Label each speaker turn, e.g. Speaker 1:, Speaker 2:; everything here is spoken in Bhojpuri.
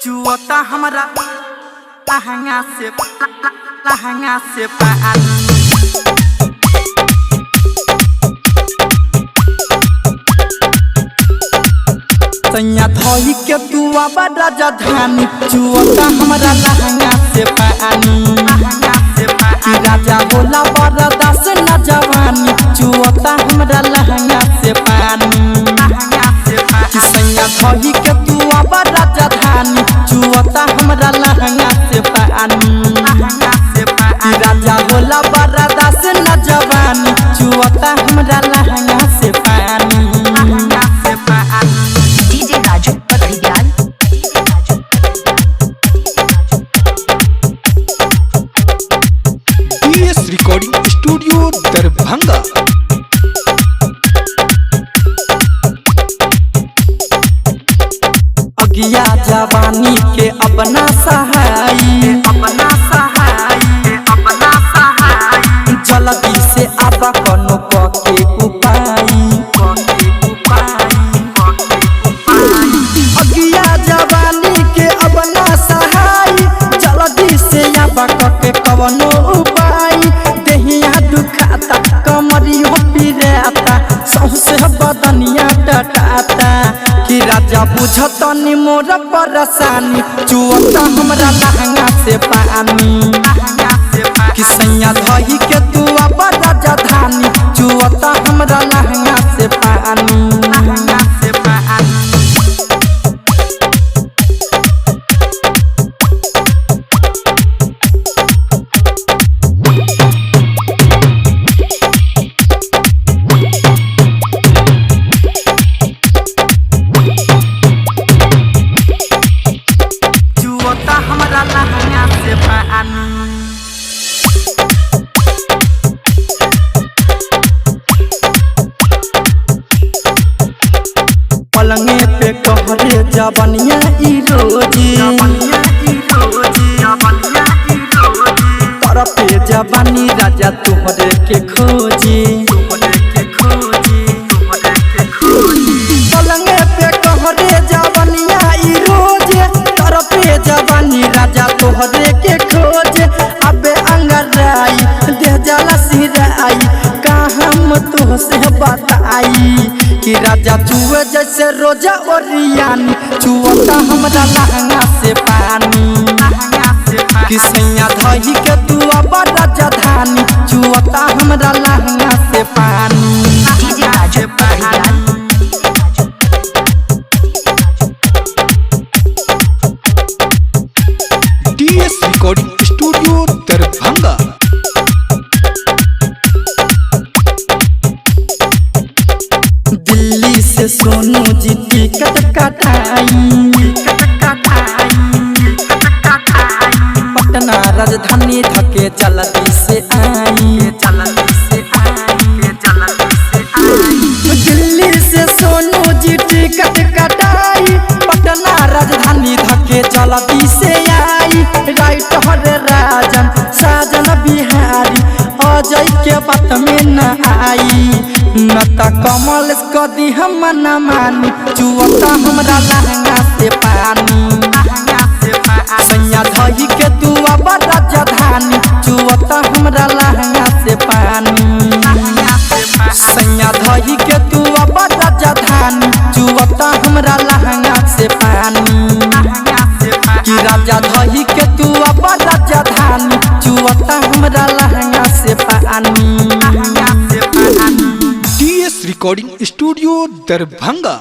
Speaker 1: चुअता हमरा लहंगा से पानी सैया धोई के तू आबा राजधानी चुअता हमरा लहंगा से पानी राजा होला बरदास न जवानी चुअता हमरा लहंगा से पानी सैया धोई के तू आबा राजधानी चुअता हमरा लहंगा से पानी राजा होला बरदास न जवानी चुअता हमरा लहंगा से पानी
Speaker 2: रिकॉर्डिंग स्टूडियो दरभंगा।
Speaker 1: अगिया जवानी के अपना सहाई जल्दी से आबा कोनो के उपाय अगिया जवानी के अपना सहाई जल्दी से आबा के कवनो उपाय देहिया दुखाता कमरियो पिराता सौसे बदनिया टटाता कि राजा बुझतनी मोर परेशानी चुअता हमरा लहंगा से पानी कि सैया धोई के तू आबा राजधानी चुअता हमरा लहंगा से पानी हमरा लहंगा से पानी पलंगे पे कहरे जवनिया ई रोजी तरफे जवानी राजा तुहरे के खोजी पलंगे पे कहरे जवनिया ई रोजी तरफे जवानी राजा तोहरे के खोज अबे अंगराई दे जाला सिराई का हम तुहसे बताई कि राजा चुए जैसे रोजा ओरियानी चुअता हमरा लहंगा से पानी कि सैया धोई के तू आबा राजधानी चुअता हमरा लहंगा से पानी
Speaker 2: रिकॉर्डिंग स्टूडियो दरभंगा।
Speaker 1: दिल्ली से सोनू जी टिकट कटाई पटना राजधानी धके जल्दी से आई दिल्ली से सोनू जी टिकट कटाई पटना राजधानी धके जल्दी से आई राइट हरे राजन साजन बिहारी अजय के बात में न आई नता कमल कदी हम न मानी चुअता हमरा लहंगा से पानी सैया धोई के तू आबा राजधानी चुअता हमरा लहंगा से पानी सैया धोई के तू आबा राजधानी चुअता हमरा लहंगा से पानी कि राजा धोई के तू आबा राजधानी चुअता हमरा लहंगा से पानी
Speaker 2: रिकॉर्डिंग स्टूडियो दरभंगा।